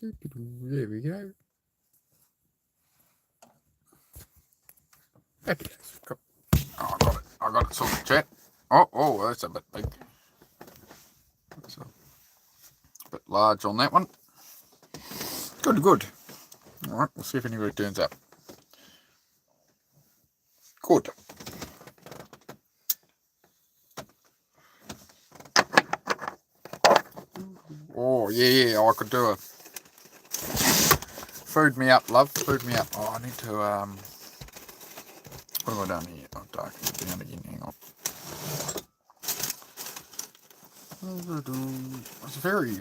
There we go. Happy days. Cool. Oh, I got it. I got it sorted, chat. Oh, that's a bit big. That's a bit large on that one. Good. All right, we'll see if anybody turns up. Good. Oh, yeah, I could do it. Food me up, love. Food me up. Oh, I need to, what have I done here? I'll darken it down again. Hang on. It's very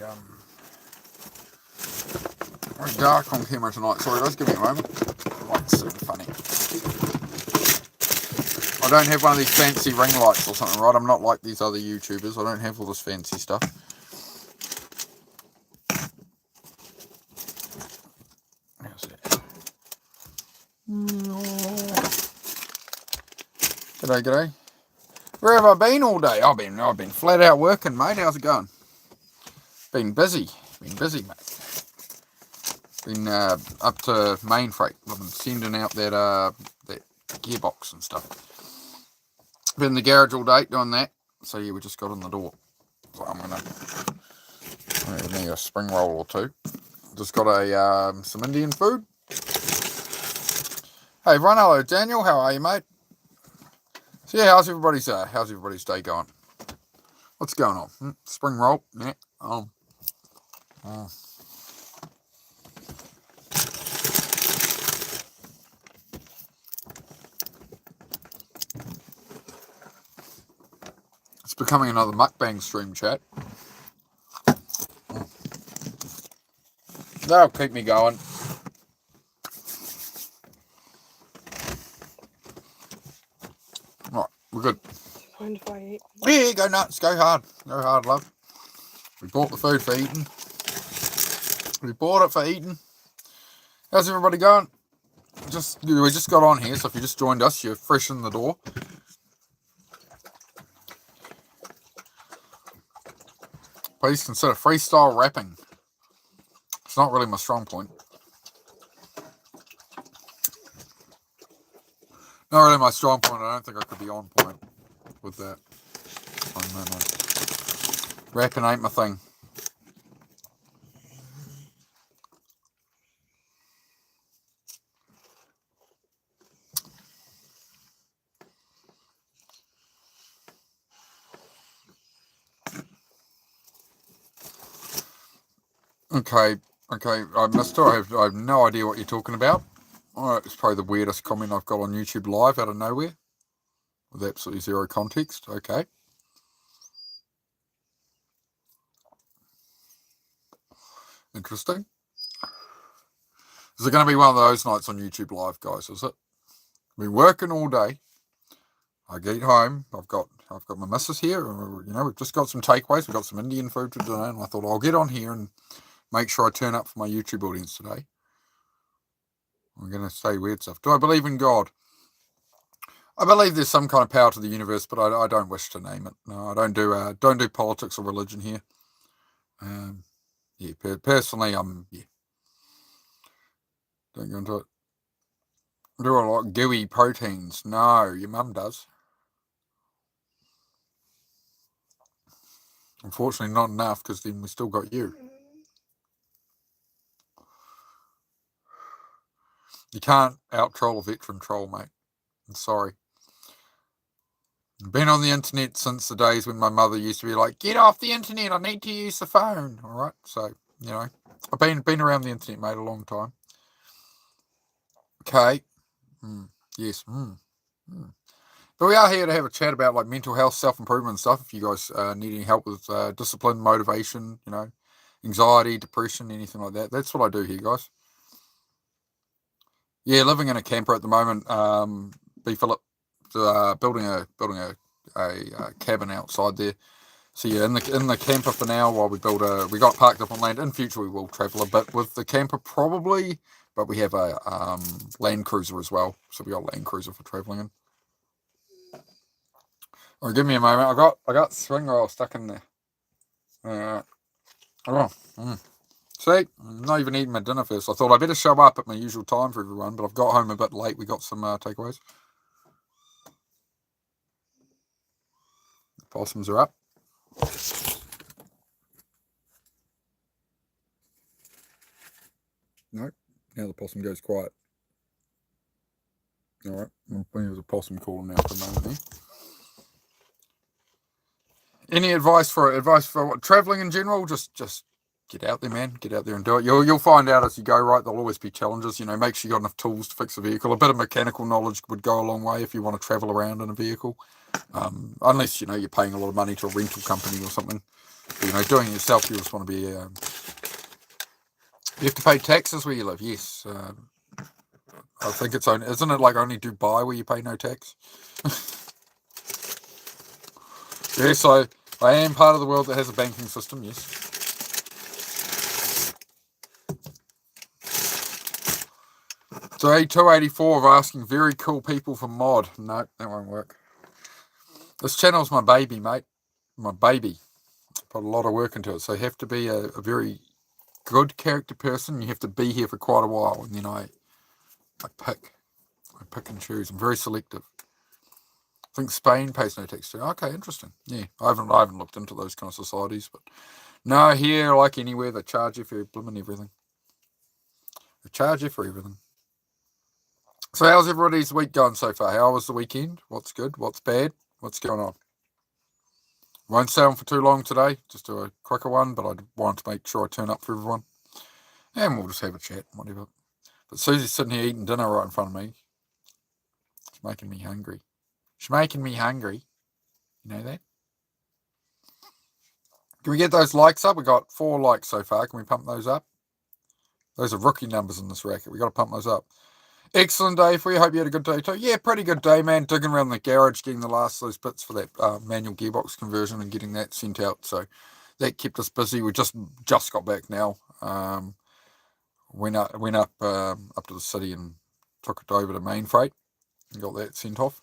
dark on camera tonight. Sorry, guys, give me a moment. Light's so funny. I don't have one of these fancy ring lights or something, right? I'm not like these other YouTubers. I don't have all this fancy stuff. How's that? G'day. Where have I been all day? I've been flat out working, mate. How's it going? Been busy, mate. Been up to Main Freight. I've been sending out that gearbox and stuff. Been in the garage all day doing that. So yeah, we just got in the door. So I'm gonna need a spring roll or two. Just got some Indian food. Hey everyone, hello Daniel. How are you, mate? So yeah, how's everybody's day going? What's going on? Spring roll? Yeah. It's becoming another mukbang stream, chat. That'll keep me going. Right, we're good. Yeah, go nuts, go hard, love. We bought the food for eating. We bought it for eating. How's everybody going? We just got on here, so if you just joined us, you're fresh in the door. Please consider freestyle rapping. It's not really my strong point. Not really my strong point. I don't think I could be on point with that. No. Rapping ain't my thing. Okay, I missed it. I have no idea what you're talking about. Alright, it's probably the weirdest comment I've got on YouTube Live out of nowhere. With absolutely zero context. Okay. Interesting. Is it going to be one of those nights on YouTube Live, guys, is it? I've been working all day. I get home. I've got my missus here. We've just got some takeaways. We've got some Indian food for dinner, and I thought I'll get on here and make sure I turn up for my YouTube audience today. I'm going to say weird stuff. Do I believe in God? I believe there's some kind of power to the universe, but I don't wish to name it. No, I don't do politics or religion here. Personally, don't go into it. Do I like gooey proteins? No, your mum does. Unfortunately, not enough, because then we still got you. You can't out-troll a veteran troll, mate. I'm sorry. I've been on the internet since the days when my mother used to be like, get off the internet, I need to use the phone. All right, so, I've been around the internet, mate, a long time. Okay. Yes. But we are here to have a chat about, like, mental health, self-improvement and stuff. If you guys need any help with discipline, motivation, anxiety, depression, anything like that. That's what I do here, guys. Yeah, living in a camper at the moment. B. Phillip, building a cabin outside there. So yeah, in the camper for now while we got parked up on land. In future we will travel a bit with the camper probably, but we have a Land Cruiser as well. So we got a Land Cruiser for traveling in. All right, give me a moment. I got spring roll stuck in there. See, I'm not even eating my dinner first. I thought I better show up at my usual time for everyone, but I've got home a bit late. We got some takeaways. The possums are up. Nope. Now the possum goes quiet. All right. There's a possum calling now for a moment there. Any advice for what, traveling in general? Just get out there, man. Get out there and do it. You'll find out as you go, right? There'll always be challenges. You know, make sure you got enough tools to fix a vehicle. A bit of mechanical knowledge would go a long way if you want to travel around in a vehicle. Unless, you know, you're paying a lot of money to a rental company or something. But, you know, doing it yourself, you just want to be... you have to pay taxes where you live, yes. I think it's only... Isn't it like only Dubai where you pay no tax? Yes, I am part of the world that has a banking system, yes. So A284 of asking very cool people for mod. No, that won't work. This channel's my baby, mate. My baby. Put a lot of work into it. So you have to be a very good character person. You have to be here for quite a while. And then I pick and choose. I'm very selective. I think Spain pays no tax too. Okay, interesting. Yeah, I haven't looked into those kind of societies, but no, here, like anywhere, they charge you for blooming everything. They charge you for everything. So how's everybody's week going so far? How was the weekend? What's good? What's bad? What's going on? Won't stay on for too long today. Just do a quicker one, but I want to make sure I turn up for everyone. And we'll just have a chat, whatever. But Susie's sitting here eating dinner right in front of me. It's making me hungry. She's making me hungry. You know that? Can we get those likes up? We got 4 likes so far. Can we pump those up? Those are rookie numbers in this racket. We got to pump those up. Excellent day for you. Hope you had a good day too. Yeah, pretty good day, man. Digging around the garage, getting the last of those bits for that manual gearbox conversion and getting that sent out. So that kept us busy. We just got back now. Went up to the city and took it over to Main Freight and got that sent off.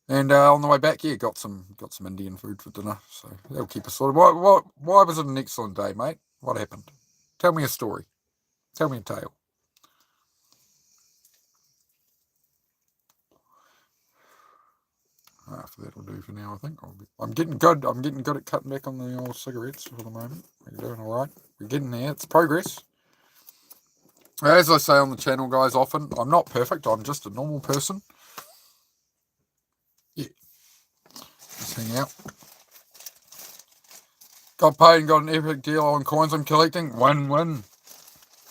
And on the way back, yeah, got some Indian food for dinner. So that'll keep us sorted. Why was it an excellent day, mate? What happened? Tell me a story. Tell me a tale. So that'll do for now, I think. I'm getting good. I'm getting good at cutting back on the old cigarettes for the moment. We're doing all right. We're getting there. It's progress. As I say on the channel, guys, often, I'm not perfect. I'm just a normal person. Yeah. Just hang out. Got paid and got an epic deal on coins I'm collecting. Win-win.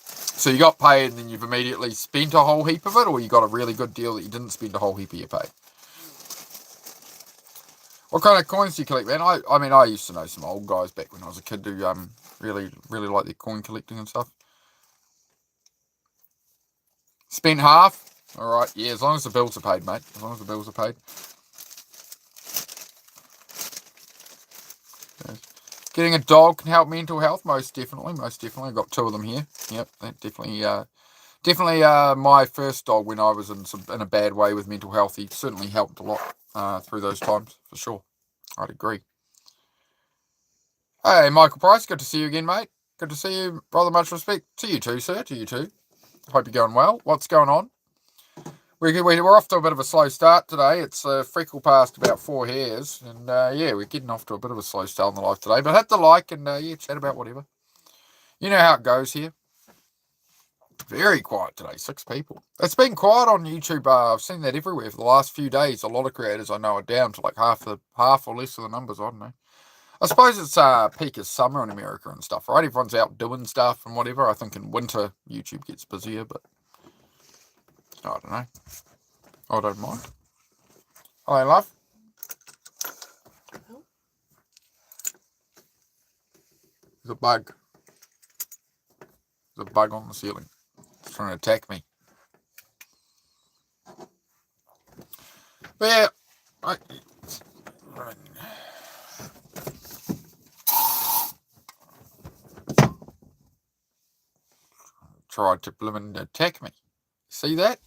So you got paid and then you've immediately spent a whole heap of it, or you got a really good deal that you didn't spend a whole heap of your pay? What kind of coins do you collect, man? I mean, I used to know some old guys back when I was a kid who really like their coin collecting and stuff. Spent half? All right, yeah, as long as the bills are paid, mate. As long as the bills are paid. Getting a dog can help mental health, most definitely. I've got 2 of them here. Yep, that definitely my first dog when I was in a bad way with mental health. He certainly helped a lot through those times, for sure. I'd agree. Hey, Michael Price, good to see you again, mate. Good to see you, brother. Much respect to you too, sir. To you too. Hope you're going well. What's going on? We're off to a bit of a slow start today. It's freckle past about 4 hairs, and yeah, we're getting off to a bit of a slow start on the live today. But hit the like and yeah, chat about whatever. You know how it goes here. Very quiet today. 6 people. It's been quiet on YouTube. I've seen that everywhere for the last few days. A lot of creators I know are down to like half or less of the numbers. I don't know. I suppose it's peak of summer in America and stuff, right? Everyone's out doing stuff and whatever. I think in winter YouTube gets busier, but I don't know. I don't mind. Hello, love. There's a bug. There's a bug on the ceiling. It's trying to attack me. But yeah, tried to blooming attack me. See that?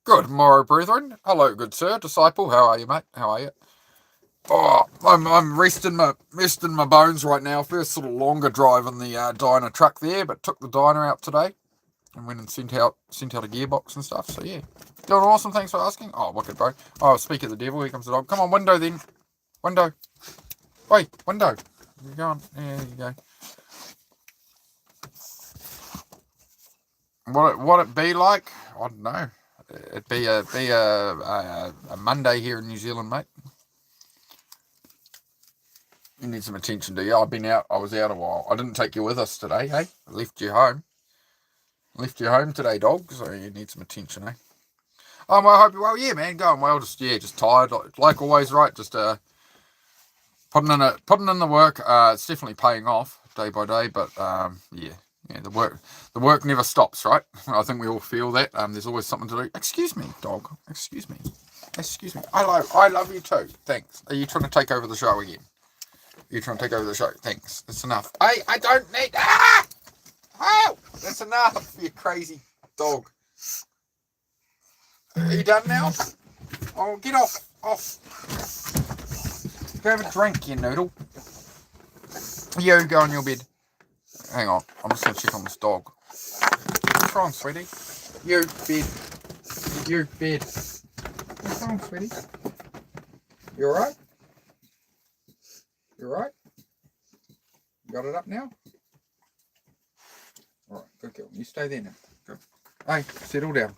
Good morrow, brethren. Hello, good sir. Disciple, how are you, mate? How are you? Oh, I'm resting my bones right now. First sort of longer drive in the Dyna truck there, but took the Dyna out today and went and sent out a gearbox and stuff. So yeah, doing awesome. Thanks for asking. Oh, wicked, bro. Oh, speak of the devil, here comes the dog. Come on, window then. Window. Wait, window. You going? There you go. What it be like? I don't know. It'd be a Monday here in New Zealand, mate. You need some attention, do you? I've been out. I was out a while. I didn't take you with us today, hey? I left you home. Left you home today, dog. So you need some attention, eh? Oh, well, I hope you're well. Yeah, man, going well. Just tired, like always, right? Just putting in the work. It's definitely paying off day by day, but yeah, the work never stops, right? I think we all feel that. There's always something to do. Excuse me, dog. Excuse me. I love you too. Thanks. Are you trying to take over the show again? You're trying to take over the show. Thanks. That's enough. Hey, I don't need. Oh, that's enough, you crazy dog. Are you done now? Oh, get off. Go have a drink, you noodle. You go on your bed. Hang on. I'm just going to check on this dog. What's wrong, sweetie? You bed. What's wrong, sweetie? You alright? You alright? You got it up now? Alright, good girl. You stay there now. Good. Hey, settle down.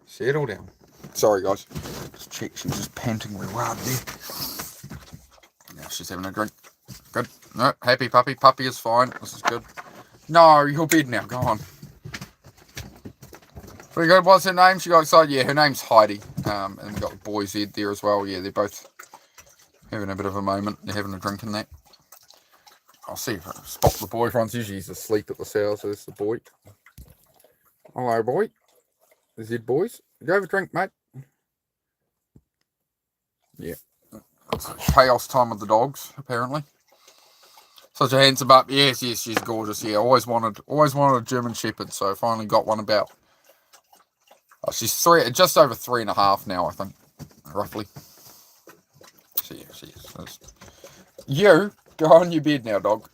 Settle down. Sorry, guys. Just check. She was just panting real hard there. Now she's having a drink. Good. No, happy puppy. Puppy is fine. This is good. No, your bed now. Go on. Pretty good. What's her name? She got excited. Yeah, her name's Heidi. And we got the boy Zed there as well. Yeah, they're both having a bit of a moment. They're having a drink in that. I'll see if I spot the boy. Everyone's usually asleep at the house. So there's the boy. Hello, boy. The Zed boys. Go have a drink, mate. Yeah. It's chaos time with the dogs, apparently. Such a handsome pup. Yes, she's gorgeous. Yeah, always wanted a German Shepherd, so finally got one about. She's just over 3.5 now, I think, roughly. So yeah, she is. You go on your bed now, dog.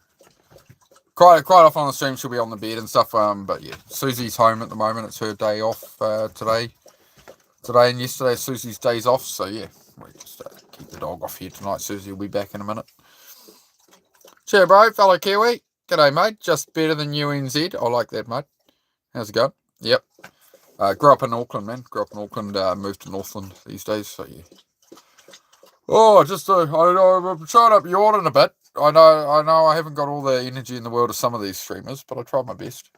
Quite often on the stream she'll be on the bed and stuff. But yeah, Susie's home at the moment. It's her day off today and yesterday. Susie's days off, so yeah, we just keep the dog off here tonight. Susie will be back in a minute. Cheer, bro, fellow Kiwi. G'day, mate. Just better than UNZ. I like that, mate. How's it going? Yep. Grew up in Auckland, man. Moved to Northland these days, so yeah. Oh, just I'm trying up yawning a bit. I know I haven't got all the energy in the world of some of these streamers, but I tried my best.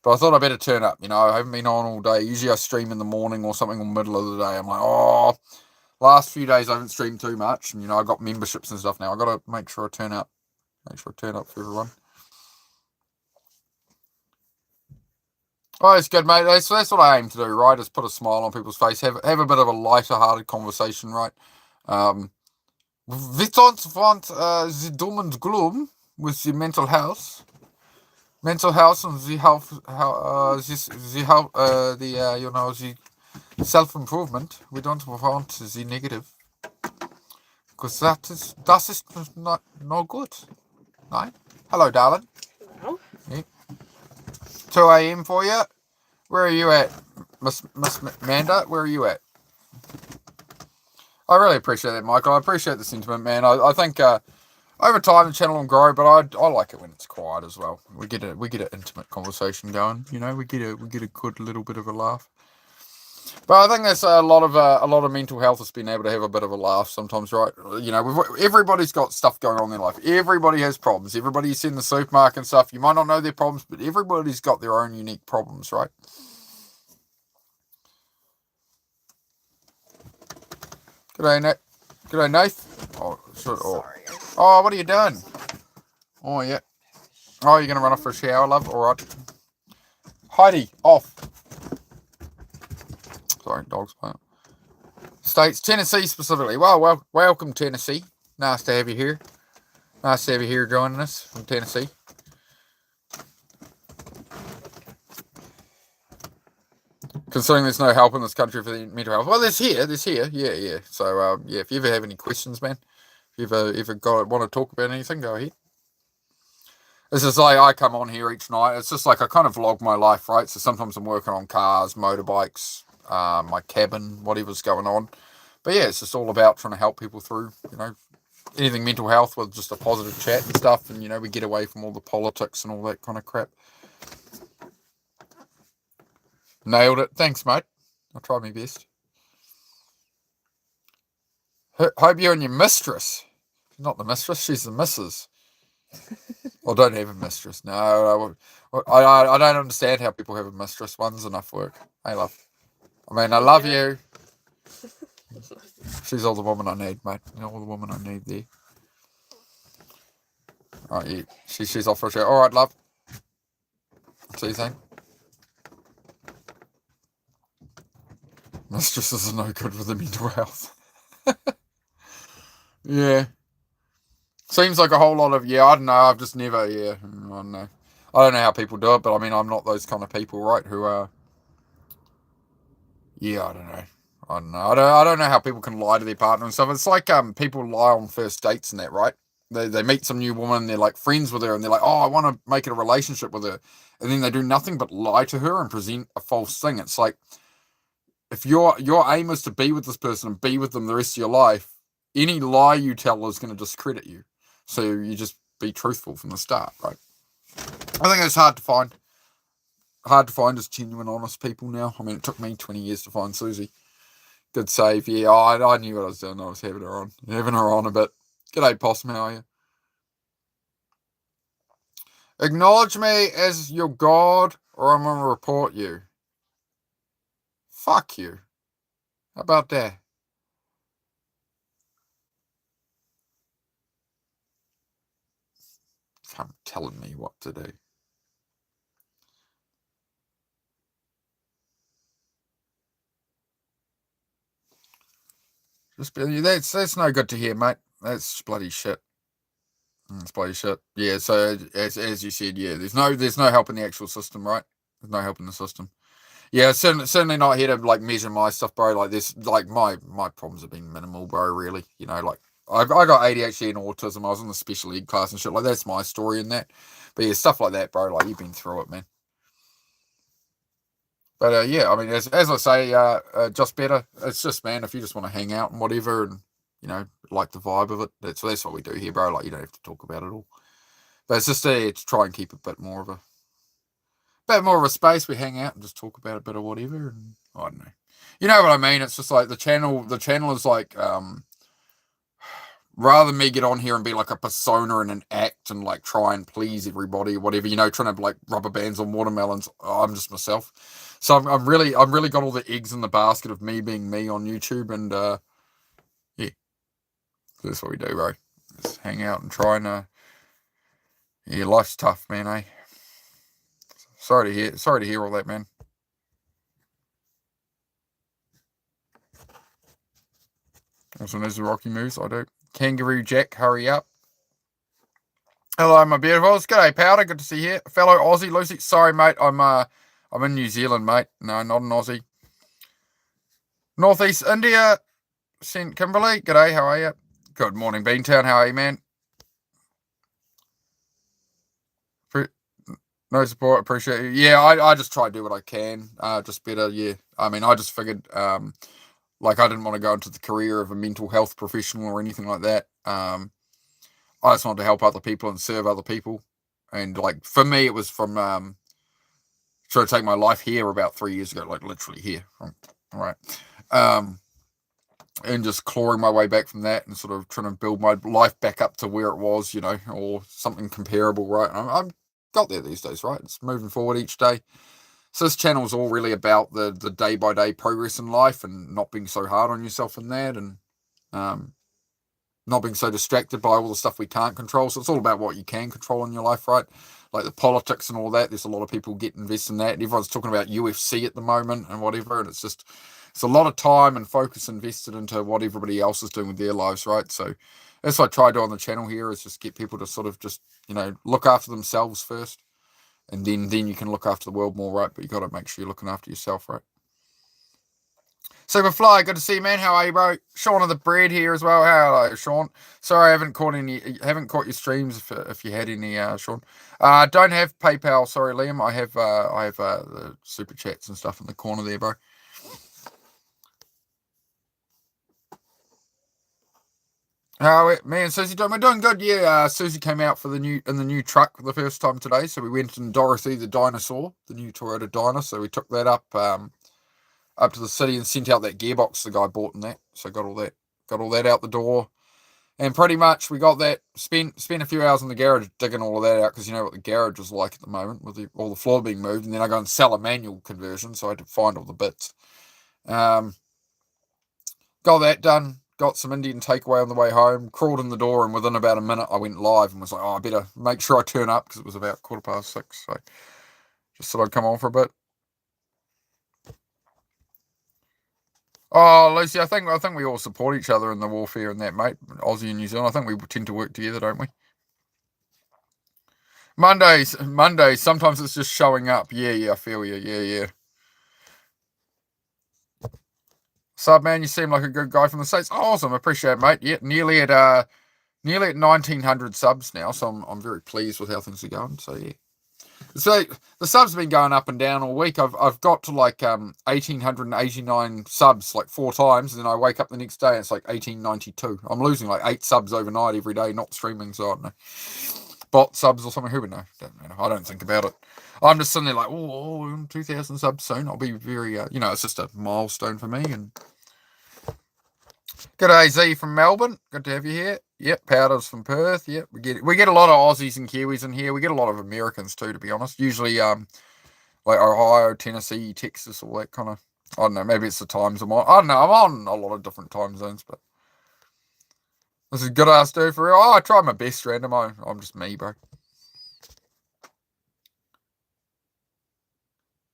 But I thought I better turn up, I haven't been on all day. Usually I stream in the morning or something in the middle of the day. I'm like, last few days I haven't streamed too much. And, I got memberships and stuff now. I got to make sure I turn up. Make sure I turn up for everyone. Oh, it's good, mate. That's what I aim to do, right? Is put a smile on people's face. Have a bit of a lighter-hearted conversation, right? We don't want the doom and gloom with the mental health and the self-improvement. We don't want the negative, because that is not no good. No. Hello, darling. Hello. Yeah. 2 a.m. for you. Where are you at, Miss Amanda? Where are you at? I really appreciate that, Michael. I appreciate the sentiment, man. I think over time the channel will grow, but I like it when it's quiet as well. We get an intimate conversation going. We get a good little bit of a laugh. But I think there's a lot of mental health has been able to have a bit of a laugh sometimes, right? Everybody's got stuff going on in their life. Everybody has problems. Everybody's in the supermarket and stuff. You might not know their problems, but everybody's got their own unique problems, right? G'day, Nate. G'day, Nath. Sorry. Oh, what are you doing? Oh, yeah. Oh, you're going to run off for a shower, love? All right. Heidi, off. Sorry, dog's playing. States, Tennessee specifically. Well, welcome, Tennessee. Nice to have you here. Nice to have you here joining us from Tennessee. Considering there's no help in this country for the mental health. Well, there's here. Yeah. So, yeah, if you ever have any questions, man, if you ever want to talk about anything, go ahead. This is like I come on here each night. It's just like I kind of vlog my life, right? So sometimes I'm working on cars, motorbikes, my cabin, whatever's going on. But yeah, it's just all about trying to help people through, anything mental health with just a positive chat and stuff. And, we get away from all the politics and all that kind of crap. Nailed it. Thanks, mate. I'll try my best. Hope you and your mistress. Not the mistress, she's the missus. Well, don't have a mistress. No, I don't understand how people have a mistress. One's enough work. Hey, love. I mean, I love you. She's all the woman I need, mate. All the woman I need there. All right, yeah. She's off for a show. All right, love. See you soon. Mistresses are no good for the mental health. Yeah. Seems like a whole lot of, I don't know, I've just never, I don't know. I don't know how people do it, but I mean, I'm not those kind of people, right, who are, I don't know. I don't know how people can lie to their partner and stuff. It's like people lie on first dates and that, right? They meet some new woman, they're like friends with her, and they're like, oh, I want to make it a relationship with her. And then they do nothing but lie to her and present a false thing. It's like, if your aim is to be with this person and be with them the rest of your life, any lie you tell is going to discredit you. So you just be truthful from the start, right? I think it's hard to find. Hard to find just genuine, honest people now. I mean, it took me 20 years to find Susie. Good save, yeah. I knew what I was doing. I was having her on a bit. G'day, Possum, how are you? Acknowledge me as your god, or I'm going to report you. Fuck you. How about that? Come telling me what to do. That's no good to hear, mate. That's bloody shit. That's bloody shit. Yeah. So as you said, yeah, there's no help in the actual system, right? There's no help in the system. Yeah, certainly not here to like measure my stuff, bro. Like this, like my problems have been minimal, bro. Really, like I got ADHD and autism. I was in the special ed class and shit. Like that's my story in that. But yeah, stuff like that, bro. Like you've been through it, man. But yeah, I mean, as I say, just better. It's just, man, if you just want to hang out and whatever, and like the vibe of it, that's what we do here, bro. Like you don't have to talk about it all. But it's just to try and keep a bit more of a space. We hang out and just talk about a bit of whatever, and I don't know. You know what I mean? It's just like the channel is like rather than me get on here and be like a persona and an act and like try and please everybody or whatever, trying to like rubber bands on watermelons. I'm just myself. So I'm really got all the eggs in the basket of me being me on YouTube, and yeah, that's what we do, bro. Just hang out and try and yeah, life's tough, man, eh? Sorry to hear all that, man. Also knows the Rocky moves, I do. Kangaroo Jack, hurry up. Hello, my beautifuls. G'day, Powder. Good to see you. Fellow Aussie, Lucy. Sorry, mate. I'm in New Zealand, mate. No, not an Aussie. Northeast India, St. Kimberley. G'day, how are you? Good morning, Beantown. How are you, man? No support, appreciate you. Yeah, I just try to do what I can. Just better, yeah. I mean, I just figured, like, I didn't want to go into the career of a mental health professional or anything like that. I just wanted to help other people and serve other people. And, like, for me, it was from trying to take my life here about 3 years ago, like, literally here. All right. And just clawing my way back from that and sort of trying to build my life back up to where it was, or something comparable, right? I'm got there these days, right? It's moving forward each day. So this channel is all really about the day by day progress in life and not being so hard on yourself in that, and not being so distracted by all the stuff we can't control. So it's all about what you can control in your life, right? Like the politics and all that. There's a lot of people get invested in that. And everyone's talking about UFC at the moment and whatever, and it's a lot of time and focus invested into what everybody else is doing with their lives, right? So that's what I try to do on the channel here, is just get people to sort of just, look after themselves first, and then you can look after the world more, right? But you got to make sure you're looking after yourself, right? Superfly, good to see you, man. How are you, bro? Sean of the Bread here as well. Hello, Sean. Sorry, I haven't caught your streams if you had any, Sean. Don't have PayPal. Sorry, Liam. I have the super chats and stuff in the corner there, bro. How me and Susie doing? We're doing good. Yeah, Susie came out in the new truck for the first time today, so we went in Dorothy the dinosaur, the new Toyota Dyna. So we took that up to the city and sent out that gearbox the guy bought in that. So got all that out the door, and pretty much we got that. Spent a few hours in the garage digging all of that out because you know what the garage is like at the moment with all the floor being moved, and then I go and sell a manual conversion, so I had to find all the bits. Got that done. Got some Indian takeaway on the way home, crawled in the door, and within about a minute I went live and was like, oh, I better make sure I turn up because it was about 6:15, so just thought I'd come on for a bit. Oh, Lucy, I think we all support each other in the warfare and that, mate. Aussie and New Zealand, I think we tend to work together, don't we? Mondays, sometimes it's just showing up. Yeah, I feel you. Yeah. Sub man, you seem like a good guy from the States. Awesome, appreciate it, mate. Yeah, nearly at 1,900 subs now, so I'm very pleased with how things are going. So yeah, so the subs have been going up and down all week. I've got to like 1,889 subs like 4 times, and then I wake up the next day and it's like 1,892. I'm losing like 8 subs overnight every day, not streaming. So I don't know, bot subs or something. Who would know? Don't matter. I don't think about it. I'm just sitting there like, oh, 2,000 subs soon. I'll be very, it's just a milestone for me. And g'day Z from Melbourne. Good to have you here. Yep, Powders from Perth. Yep, we get a lot of Aussies and Kiwis in here. We get a lot of Americans too, to be honest. Usually, like Ohio, Tennessee, Texas, all that kind of. I don't know. Maybe it's the times I'm on. I don't know. I'm on a lot of different time zones, but this is good ass dude for real. Oh, I try my best, random. I'm just me, bro.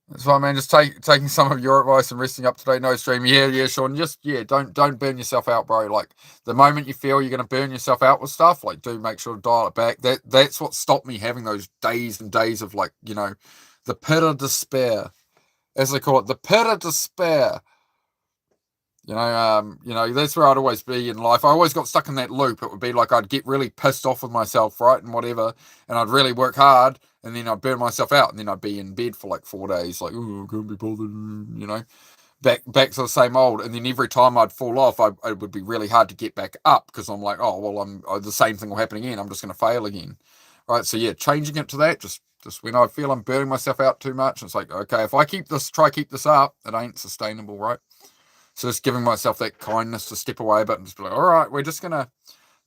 That's fine, man. Just taking some of your advice and resting up today. No stream. Yeah, Sean. Just don't burn yourself out, bro. Like the moment you feel you're gonna burn yourself out with stuff, like do make sure to dial it back. That's what stopped me having those days and days of like, the pit of despair, as they call it, the pit of despair. That's where I'd always be in life. I always got stuck in that loop. It would be like I'd get really pissed off with myself, right, and whatever, and I'd really work hard, and then I'd burn myself out, and then I'd be in bed for like 4 days, like, oh, I can't be bothered, back to the same old. And then every time I'd fall off, it would be really hard to get back up because I'm like, oh, well, the same thing will happen again. I'm just going to fail again, right? So yeah, changing it to that, just when I feel I'm burning myself out too much, it's like, okay, if I keep this up, it ain't sustainable, right? So just giving myself that kindness to step away a bit and just be like, all right, we're just going to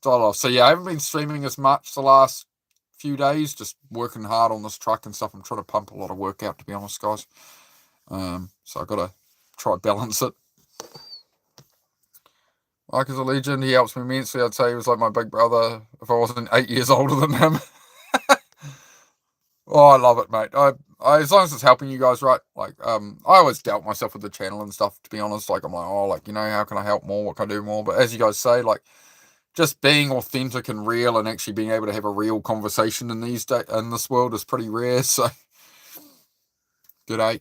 dial off. So yeah, I haven't been streaming as much the last few days, just working hard on this truck and stuff. I'm trying to pump a lot of work out, to be honest, guys. So I've got to try balance it. Mike is a legend. He helps me immensely. I'd say he was like my big brother if I wasn't 8 years older than him. Oh, I love it, mate. I as long as it's helping you guys, right? Like, I always doubt myself with the channel and stuff, to be honest. Like, I'm like, oh, like, how can I help more? What can I do more? But as you guys say, like, just being authentic and real and actually being able to have a real conversation in this world is pretty rare. So, good day.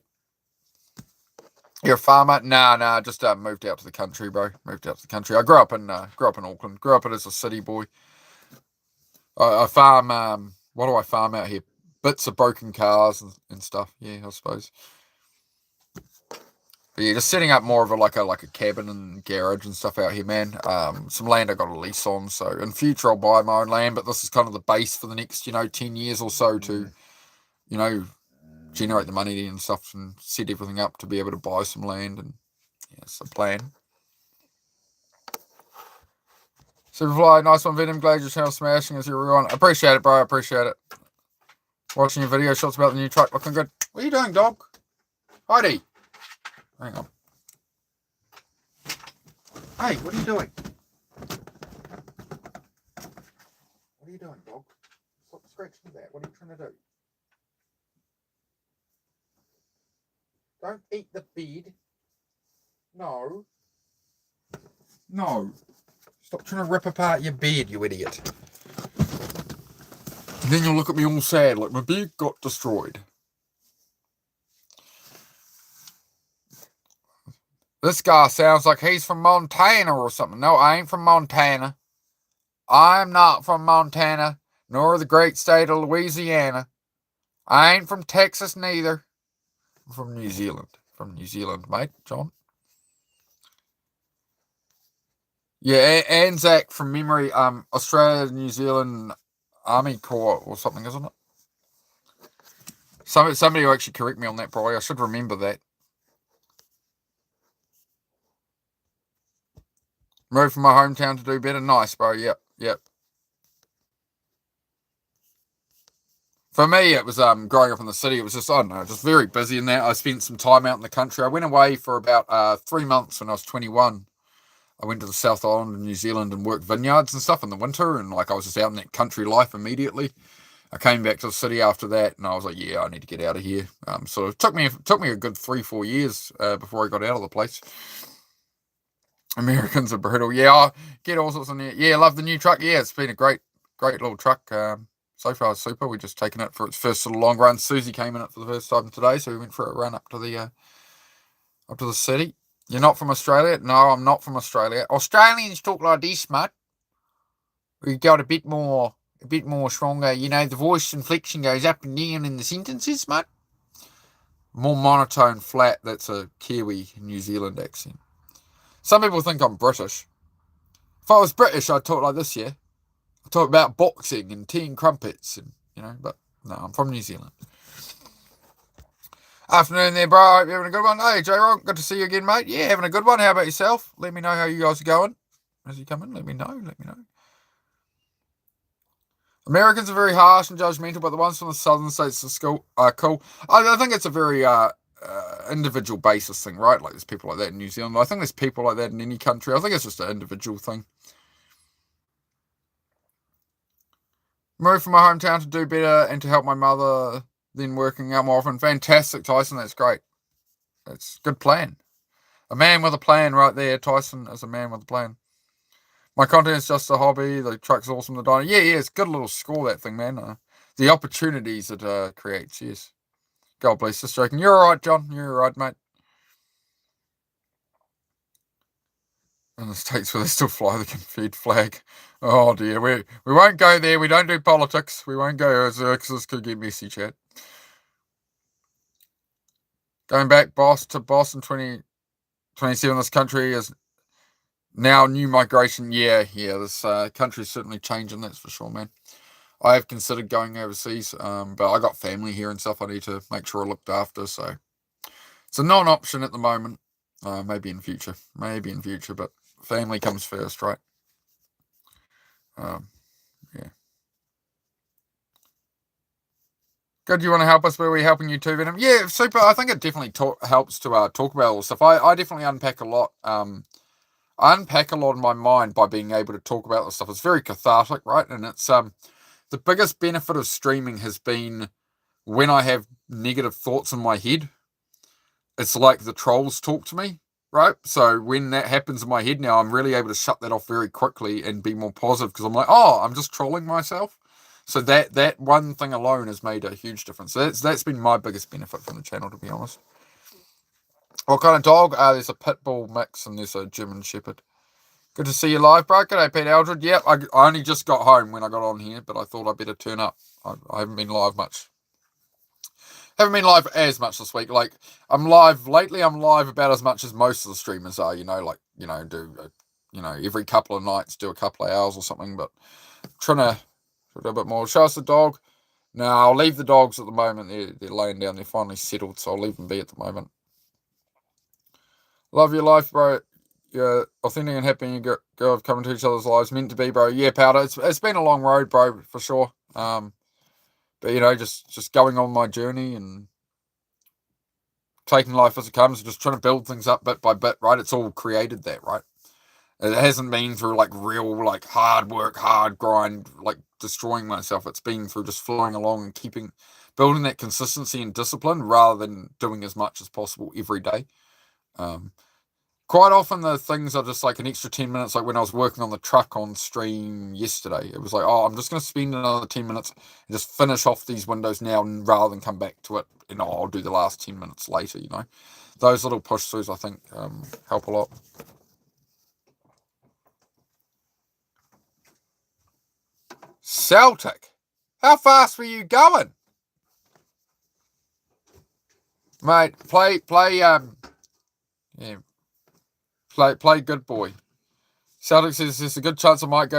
You're a farmer? Nah. Just moved out to the country, bro. Moved out to the country. I grew up in Auckland. Grew up as a city boy. I farm. What do I farm out here? Bits of broken cars and stuff. Yeah, I suppose. But yeah, just setting up more of a cabin and garage and stuff out here, man. Some land I got a lease on, so in future I'll buy my own land. But this is kind of the base for the next 10 years or so to generate the money and stuff and set everything up to be able to buy some land, and yeah, it's the plan. Superfly, nice one, Venom. Glad your channel smashing as everyone. Appreciate it, bro. Appreciate it. Watching your video shots about the new truck, looking good. What are you doing, dog? Heidi. Hang on. Hey, what are you doing? What are you doing, dog? Stop scratching that. What are you trying to do? Don't eat the bed. No. Stop trying to rip apart your bed, you idiot. And then you'll look at me all sad, like my bed got destroyed. This guy sounds like he's from Montana or something. No, I ain't from Montana. I'm not from Montana, nor the great state of Louisiana. I ain't from Texas neither. I'm from New Zealand. From New Zealand, mate, John. Yeah, Anzac from memory. Australia, New Zealand Army Corps or something, isn't it? Somebody will actually correct me on that, probably. I should remember that. Moved from my hometown to do better. Nice, bro. Yep. For me, it was growing up in the city. It was just, I don't know, just very busy in that. I spent some time out in the country. I went away for about 3 months when I was 21. I went to the South Island of New Zealand and worked vineyards and stuff in the winter, and like I was just out in that country life immediately. I came back to the city after that, and I was like, yeah, I need to get out of here. So it took me a good 3-4 years before I got out of the place. Americans are brutal. Yeah, I get all sorts in there. Yeah, love the new truck. Yeah, it's been a great little truck. So far, super. We've just taken it for its first sort of long run. Susie came in it for the first time today, so we went for a run up to the city. You're not from Australia? No, I'm not from Australia. Australians talk like this, mate. We got a bit more stronger. You know, the voice inflection goes up and down in the sentences, mate. More monotone, flat. That's a Kiwi, New Zealand accent. Some people think I'm British. If I was British, I'd talk like this, yeah. I'd talk about boxing and tea and crumpets, and but no, I'm from New Zealand. Afternoon there, bro. Hope you're having a good one. Hey, J-Rock, good to see you again, mate. Yeah, having a good one. How about yourself? Let me know how you guys are going. As you come in, let me know. Americans are very harsh and judgmental, but the ones from the southern states are cool. I think it's a very individual basis thing, right? Like there's people like that in New Zealand. I think there's people like that in any country. I think it's just an individual thing. Moved from my hometown to do better and to help my mother, then working out more often. Fantastic, Tyson. That's great. That's a good plan. A man with a plan right there. Tyson is a man with a plan. My content is just a hobby. The truck's awesome. The diner. Yeah, it's good little score, that thing, man. The opportunities it creates, yes. God bless, just joking. You're all right, John. You're all right, mate. In the States where they still fly the Confederate flag. Oh, dear. We won't go there. We don't do politics. We won't go because this could get messy, chat. Going back, to Boston 2027, this country is now new migration. Yeah, this country's certainly changing, that's for sure, man. I have considered going overseas, but I got family here and stuff I need to make sure I looked after, so it's a non-option at the moment. Maybe in future, but family comes first, right? Yeah. Good, you want to help us? Where are we helping you too, Venom? Yeah, super. I think it definitely helps to talk about all stuff. I definitely unpack a lot. I unpack a lot in my mind by being able to talk about this stuff. It's very cathartic, right? And it's the biggest benefit of streaming has been when I have negative thoughts in my head. It's like the trolls talk to me, right? So when that happens in my head now, I'm really able to shut that off very quickly and be more positive because I'm like, oh, I'm just trolling myself. So that one thing alone has made a huge difference. That's been my biggest benefit from the channel, to be honest. What kind of dog? There's a pit bull mix and there's a German shepherd. Good to see you live, bro. G'day, Pete Aldred. Yep, I only just got home when I got on here, but I thought I'd better turn up. I haven't been live much. Haven't been live as much this week. Like, I'm live about as much as most of the streamers are, every couple of nights, do a couple of hours or something, but I'm trying to do a bit more. Show us the dog. No, I'll leave the dogs at the moment. They're laying down. They're finally settled, so I'll leave them be at the moment. Love your life, bro. Yeah, authentic and happy and girl have come into each other's lives. Meant to be, bro. Yeah, Powder. It's been a long road, bro, for sure. But just going on my journey and taking life as it comes, just trying to build things up bit by bit, right? It's all created that, right? It hasn't been through like real, like hard work, hard grind, like destroying myself. It's been through just flowing along and building that consistency and discipline rather than doing as much as possible every day. quite often the things are just like an extra 10 minutes. Like when I was working on the truck on stream yesterday, it was like, oh, I'm just going to spend another 10 minutes and just finish off these windows now rather than come back to it. And I'll do the last 10 minutes later, you know. Those little push throughs, I think, help a lot. Celtic, how fast were you going? Mate, play good boy. Celtic says there's a good chance I might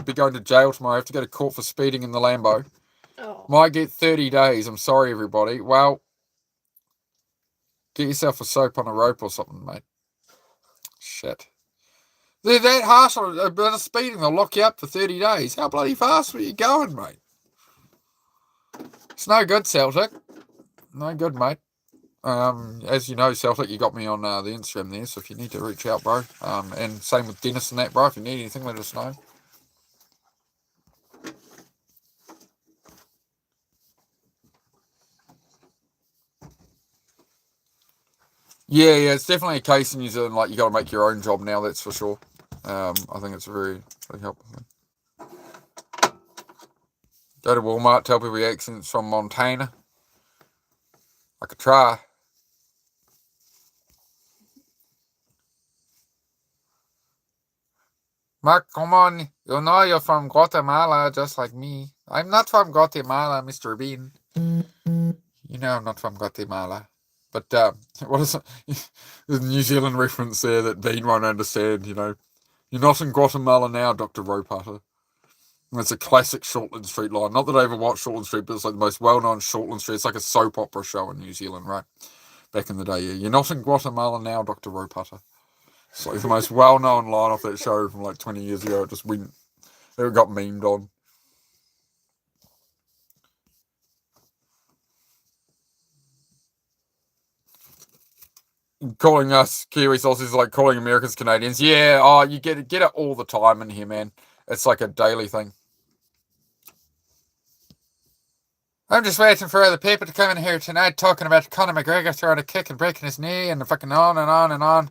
be going to jail tomorrow. I have to go to court for speeding in the Lambo. Oh. Might get 30 days. I'm sorry, everybody. Well, get yourself a soap on a rope or something, mate. Shit. They're that harsh on a bit of speeding. They'll lock you up for 30 days. How bloody fast were you going, mate? It's no good, Celtic. No good, mate. As you know, Celtic, you got me on the Instagram there, so if you need to reach out, bro. And same with Dennis and that, bro. If you need anything, let us know. Yeah, it's definitely a case in New Zealand, like, you got to make your own job now, that's for sure. I think it's a very helpful thing. Go to Walmart, tell people your accent's from Montana. I could try. Mark, come on. You know you're from Guatemala, just like me. I'm not from Guatemala, Mr. Bean. You know I'm not from Guatemala. But, what is it? There's a New Zealand reference there that Bean won't understand, you know. You're not in Guatemala now, Dr. Ropater. It's a classic Shortland Street line. Not that I ever watched Shortland Street, but it's like the most well-known Shortland Street. It's like a soap opera show in New Zealand, right? Back in the day, yeah. You're not in Guatemala now, Dr. Ropater. It's like the most well-known line off that show from like 20 years ago. It just went, it got memed on. Calling us Kiwi sauces is like calling Americans Canadians. Yeah, you get it all the time in here, man. It's like a daily thing. I'm just waiting for the people to come in here tonight talking about Conor McGregor throwing a kick and breaking his knee and fucking on and on and on.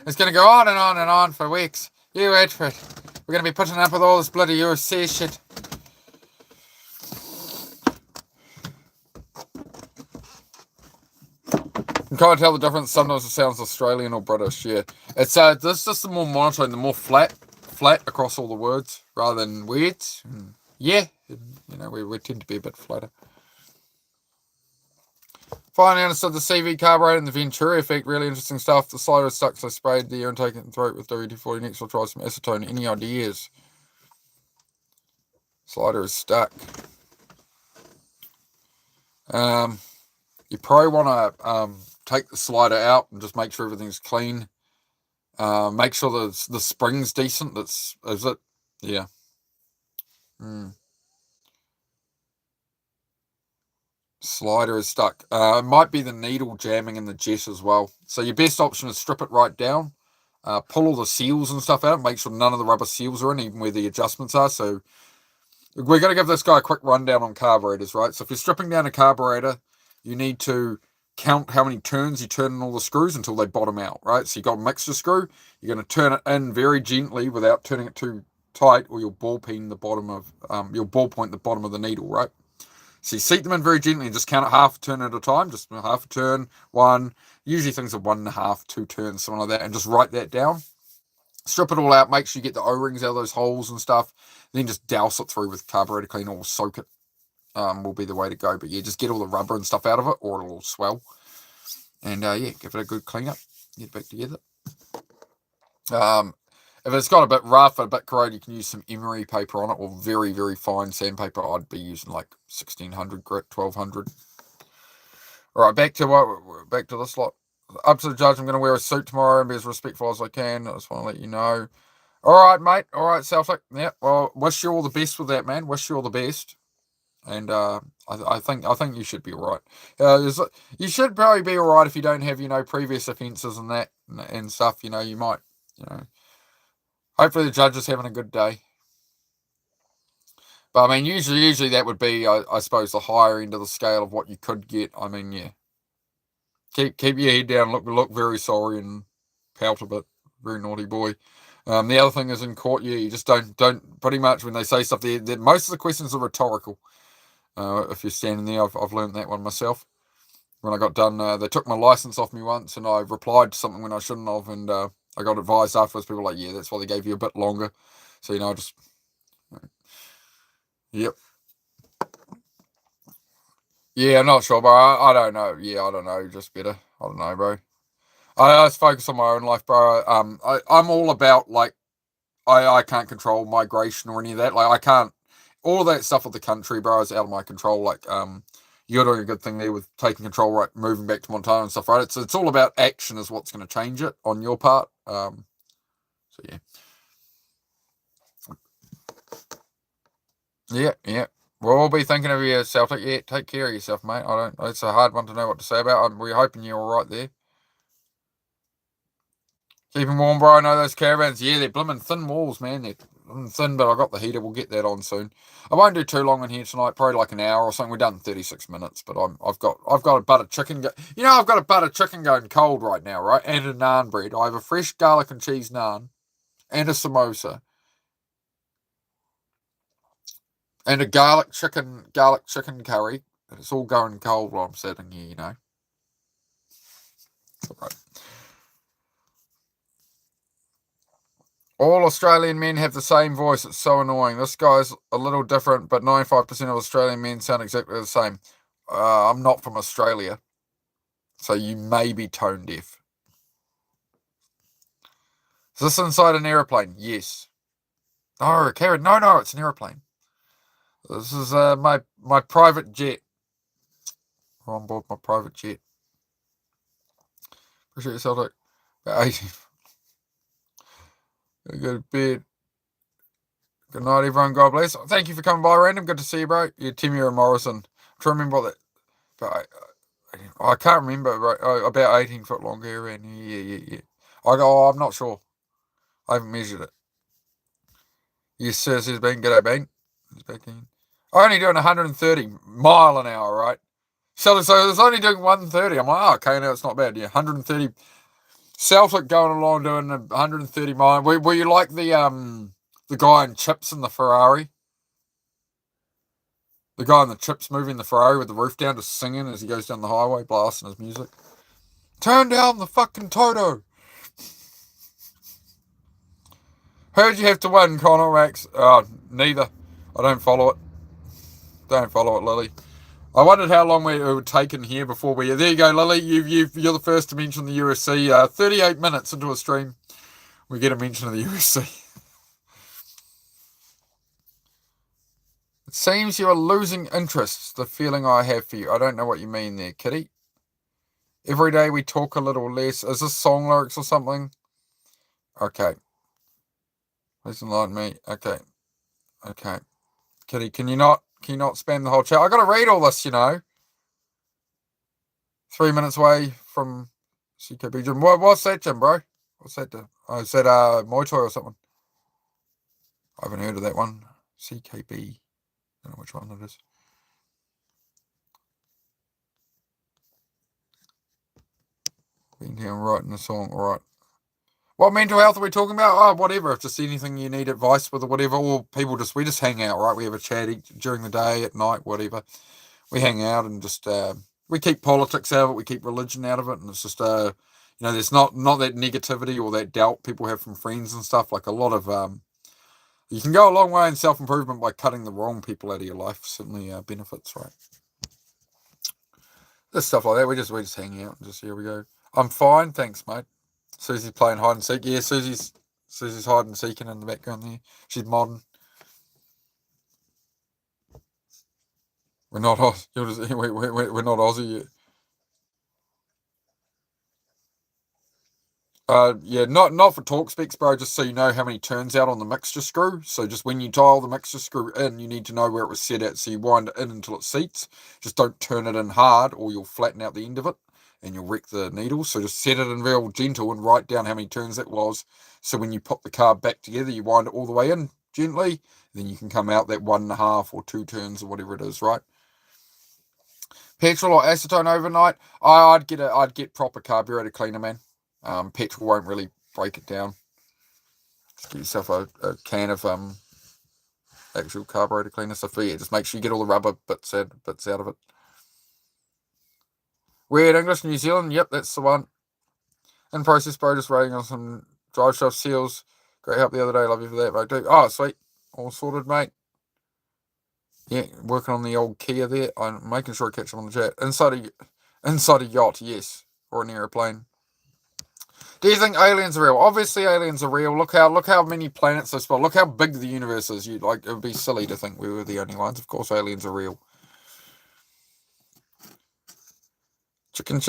It's going to go on and on and on for weeks. You wait for it. We're going to be putting up with all this bloody UFC shit. You can't tell the difference. Sometimes it sounds Australian or British, yeah. It's this is just the more monotone, the more flat across all the words rather than words. Yeah, you know, we tend to be a bit flatter. Finally understood the CV carburetor and the Venturi effect. Really interesting stuff. The slider is stuck, so I sprayed the air intake and throat with WD-40. Next I'll try some acetone. Any ideas? Slider is stuck. You probably want to take the slider out and just make sure everything's clean. Make sure that the spring's decent. Is it? Yeah. Slider is stuck. It might be the needle jamming in the jet as well. So your best option is strip it right down. Pull all the seals and stuff out. Make sure none of the rubber seals are in, even where the adjustments are. So we're going to give this guy a quick rundown on carburetors, right? So if you're stripping down a carburetor, you need to count how many turns you turn in all the screws until they bottom out, right? So you've got a mixture screw. You're going to turn it in very gently without turning it too tight, or you'll ball point the bottom of the needle, right? So you seat them in very gently and just count it half a turn at a time, just half a turn, one. Usually things are 1.5, 2 turns, something like that, and just write that down. Strip it all out, make sure you get the O-rings out of those holes and stuff, then just douse it through with carburetor cleaner or soak it. Will be the way to go. But yeah, just get all the rubber and stuff out of it, or it'll swell. And yeah, give it a good clean up, get it back together. If it's got a bit rough, a bit corroded, you can use some emery paper on it, or very, very fine sandpaper. I'd be using like 1600 grit, 1200. All right, back to this lot. Up to the judge, I'm going to wear a suit tomorrow and be as respectful as I can. I just want to let you know. All right, mate. All right, Celtic. Yeah, well, wish you all the best with that, man. Wish you all the best. And I think you should be all right. You should probably be all right if you don't have, previous offences and that and stuff. You might, hopefully the judge is having a good day. But I mean, usually that would be, I suppose, the higher end of the scale of what you could get. I mean, yeah. Keep your head down. Look very sorry and pout a bit. Very naughty boy. The other thing is in court, yeah, you just don't pretty much when they say stuff, most of the questions are rhetorical. If you're standing there, I've learned that one myself. When I got done, they took my license off me once, and I replied to something when I shouldn't have, and I got advised afterwards. People were like, yeah, that's why they gave you a bit longer. So I just, yep. Yeah, I'm not sure, bro. I don't know. Yeah, I don't know. Just better. I don't know, bro. I just focus on my own life, bro. I'm all about like I can't control migration or any of that. Like I can't all that stuff with the country, bro, is out of my control. Like you're doing a good thing there with taking control, right? Moving back to Montana and stuff, right? It's all about action is what's going to change it on your part. So yeah. We'll all be thinking of you, Celtic. Yeah, take care of yourself, mate. I don't. It's a hard one to know what to say about. We're hoping you're all right there. Keeping warm, bro. I know those caravans. Yeah, they're blooming thin walls, man. They're thin, but I got the heater. We'll get that on soon. I won't do too long in here tonight. Probably like an hour or something. We're done in 36 minutes. But I've got a butter chicken. I've got a butter chicken going cold right now, right? And a naan bread. I have a fresh garlic and cheese naan, and a samosa, and a garlic chicken curry. And it's all going cold while I'm sitting here. Right. All Australian men have the same voice. It's so annoying. This guy's a little different, but 95% of Australian men sound exactly the same. I'm not from Australia, so you may be tone deaf. Is this inside an aeroplane? Yes. No, Karen, no, it's an aeroplane. This is my private jet. We're on board my private jet. Appreciate yourself. About 18. Go to bed. Good night, everyone. God bless. Thank you for coming by, Random. Good to see you, bro. Yeah, Timmy Morrison. I'm trying to remember what that. But I can't remember, right? About 18 foot long hair, and yeah. I'm not sure. I haven't measured it. Yes, sir, says Ben. G'day, Ben. He's back in. I'm only doing 130 mile an hour, right? So it's only doing 130. I'm like, oh, okay, no, it's not bad. Yeah, 130. Celtic going along doing 130 mile. Were you like the guy in Chips in the Ferrari? The guy in the Chips movie in the Ferrari with the roof down, just singing as he goes down the highway, blasting his music. Turn down the fucking Toto. Heard you have to win, Connor Max. Neither. I don't follow it. Don't follow it, Lily. I wondered how long we would take in here before we. There you go, Lily. You're the first to mention the USC. 38 minutes into a stream, we get a mention of the USC. It seems you are losing interest. The feeling I have for you. I don't know what you mean there, Kitty. Every day we talk a little less. Is this song lyrics or something? Okay. Please enlighten me. Okay. Kitty, can you not spam the whole chat? I gotta read all this, 3 minutes away from CKB gym. What's that, Jim, bro? What's that? Oh, is that Muay Thai or something? I haven't heard of that one. CKB. I don't know which one that is. Been here and writing the song. All right. What mental health are we talking about? Oh, whatever. If just anything you need advice with or whatever, or we just hang out, right? We have a chat during the day, at night, whatever. We hang out and just we keep politics out of it, we keep religion out of it, and it's just there's not that negativity or that doubt people have from friends and stuff. Like a lot of you can go a long way in self-improvement by cutting the wrong people out of your life. Certainly benefits, right? This stuff like that. We just hang out and just here we go. I'm fine, thanks, mate. Susie's playing hide and seek. Yeah, Susie's hide and seeking in the background there. She's modern. We're not Aussie. We're not Aussie yet. Yeah, not for talk specs, bro. Just so you know how many turns out on the mixture screw. So just when you dial the mixture screw in, you need to know where it was set at. So you wind it in until it seats. Just don't turn it in hard, or you'll flatten out the end of it, and you'll wreck the needle. So just set it in real gentle and write down how many turns that was. So when you put the car back together, you wind it all the way in gently. Then you can come out that 1.5 or 2 turns or whatever it is, right? Petrol or acetone overnight? I'd get proper carburetor cleaner, man. Petrol won't really break it down. Just get yourself a can of actual carburetor cleaner stuff. But yeah, just make sure you get all the rubber bits out of it. Weird English, New Zealand. Yep, that's the one. In process, bro. Just waiting on some drive shaft seals. Great help the other day. Love you for that, mate. Oh, sweet. All sorted, mate. Yeah, working on the old Kia there. I'm making sure I catch them on the chat. Inside a yacht, yes, or an airplane. Do you think aliens are real? Obviously, aliens are real. Look how many planets they spot. Look how big the universe is. It would be silly to think we were the only ones. Of course, aliens are real. Chicken.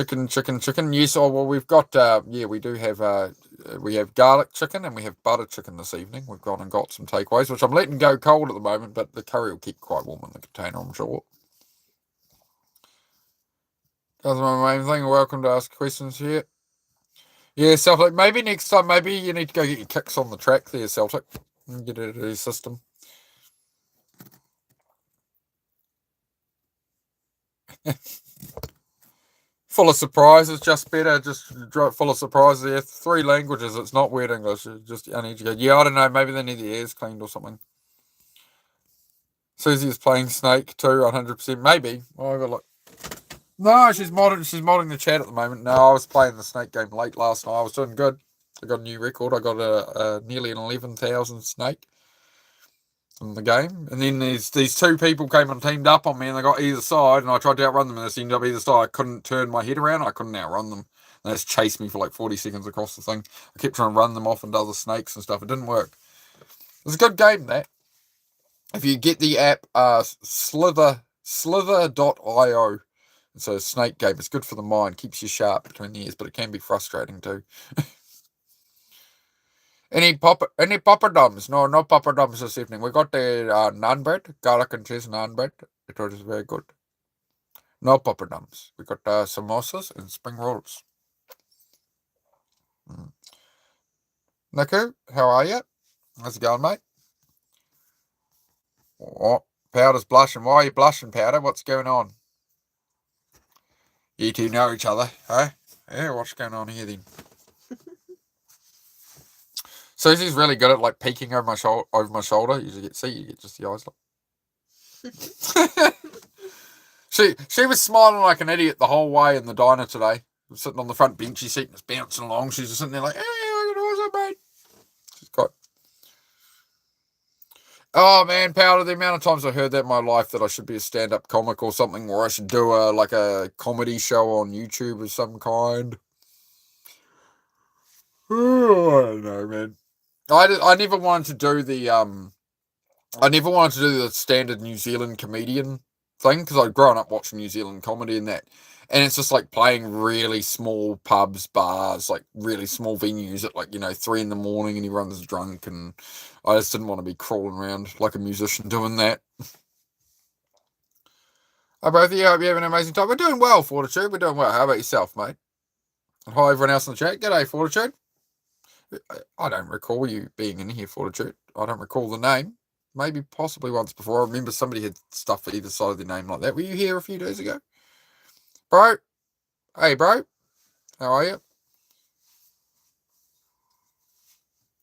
Yes. Oh well, we've got. We do have. We have garlic chicken and we have butter chicken this evening. We've gone and got some takeaways, which I'm letting go cold at the moment, but the curry will keep quite warm in the container, I'm sure. That's my main thing. Welcome to ask questions here. Yeah, Celtic. Maybe next time, maybe you need to go get your kicks on the track there, Celtic, and get it out of your system. Full of surprises, just better. Just full of surprises. Yeah, 3 languages. It's not weird English. Just I need to go. Yeah, I don't know. Maybe they need the ears cleaned or something. Susie is playing Snake too, 100%. Maybe. Oh, I got look. No, she's modding the chat at the moment. No, I was playing the Snake game late last night. I was doing good. I got a new record. I got a nearly an 11,000 Snake in the game. And then these 2 people came and teamed up on me, and they got either side, and I tried to outrun them, and they ended up either side. I couldn't turn my head around. I couldn't outrun them. And they just chased me for like 40 seconds across the thing. I kept trying to run them off into other snakes and stuff. It didn't work. It was a good game, that. If you get the app, slither.io. It's a snake game. It's good for the mind. Keeps you sharp between the ears, but it can be frustrating too. Any poppadoms? No poppadoms this evening. We got the naan bread, garlic and cheese naan bread. It was very good. No poppadoms. We got samosas and spring rolls. Niku, how are you? How's it going, mate? Oh, Powder's blushing. Why are you blushing, Powder? What's going on? You 2 know each other, huh? Yeah, what's going on here then? Susie's really good at like peeking over my shoulder. You get just the eyes like. She was smiling like an idiot the whole way in the diner today. Sitting on the front benchy seat and was bouncing along. She's just sitting there like, hey, what's up, mate? She's got. Oh man, Powder, the amount of times I heard that in my life that I should be a stand-up comic or something, or I should do a comedy show on YouTube of some kind. Oh, I don't know, man. I never wanted to do the standard New Zealand comedian thing, because I'd grown up watching New Zealand comedy and that, and it's just like playing really small pubs, bars, like really small venues at 3 a.m. and everyone's drunk, and I just didn't want to be crawling around like a musician doing that. Hi both of you, hope you have an amazing time. We're doing well, Fortitude. We're doing well. How about yourself, mate? And hi everyone else in the chat. G'day, Fortitude. I don't recall you being in here, Fortitude. I don't recall the name. Maybe possibly once before. I remember somebody had stuff at either side of their name like that. Were you here a few days ago? Bro? Hey, bro. How are you?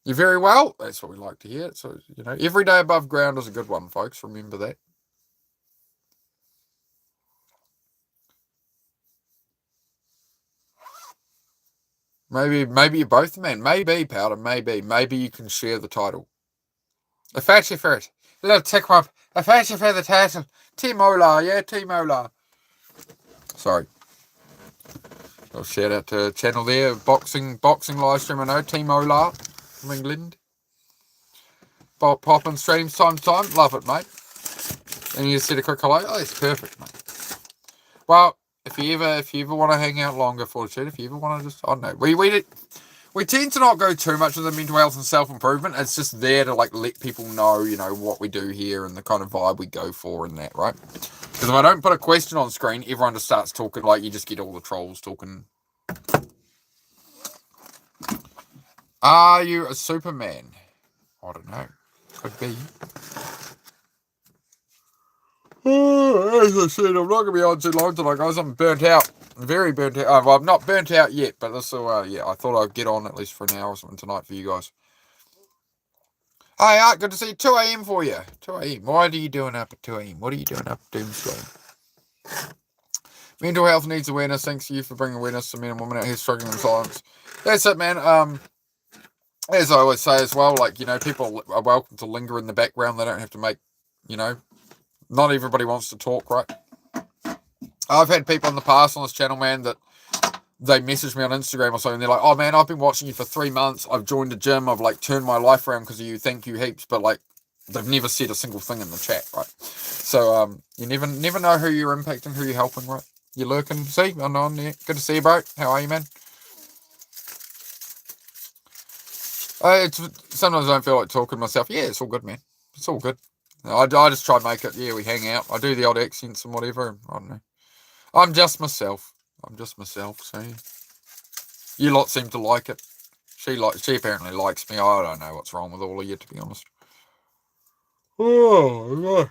You're very well? That's what we like to hear. So, every day above ground is a good one, folks. Remember that. Maybe you're both, man. Maybe, Powder. Maybe you can share the title. A fatty for it. A little tick up. A fatty for the title. T-Molar. Yeah, T-Molar. Sorry. I'll shout out to channel there. Boxing live stream. I know. T-Molar from England. Pop and streams time to time. Love it, mate. And you just said a quick hello. Oh, that's perfect, mate. Well, if you ever want to hang out longer, Fortitude, if you ever want to just, I don't know, we tend to not go too much with the mental health and self-improvement. It's just there to let people know, what we do here and the kind of vibe we go for and that, right? Because if I don't put a question on screen, everyone just starts talking, you just get all the trolls talking. Are you a Superman? I don't know. Could be. As I said, I'm not going to be on too long tonight, guys. I'm burnt out. Very burnt out. Well, I'm not burnt out yet, but this will, yeah, I thought I'd get on at least for an hour or something tonight for you guys. Hey, Art, good to see you. 2 a.m. for you. 2 a.m. Why are you doing up at 2 a.m.? What are you doing up at Doomsday? Mental health needs awareness. Thanks to you for bringing awareness to men and women out here struggling in silence. That's it, man. As I always say as well, like, you know, people are welcome to linger in the background. They don't have to make, you know, not everybody wants to talk, right? I've had people in the past on this channel, man, that they message me on Instagram or something. They're like, oh, man, I've been watching you for 3 months. I've joined a gym. I've, like, turned my life around because of you. Thank you heaps. But, like, they've never said a single thing in the chat, right? So, you never know who you're impacting, who you're helping, right? You're lurking. See? I'm on there. Good to see you, bro. How are you, man? Sometimes I don't feel like talking to myself. Yeah, it's all good, man. It's all good. I just try to make it, yeah, we hang out. I do the odd accents and whatever. I don't know. I'm just myself. So you lot seem to like it. She apparently likes me. I don't know what's wrong with all of you, to be honest. Oh,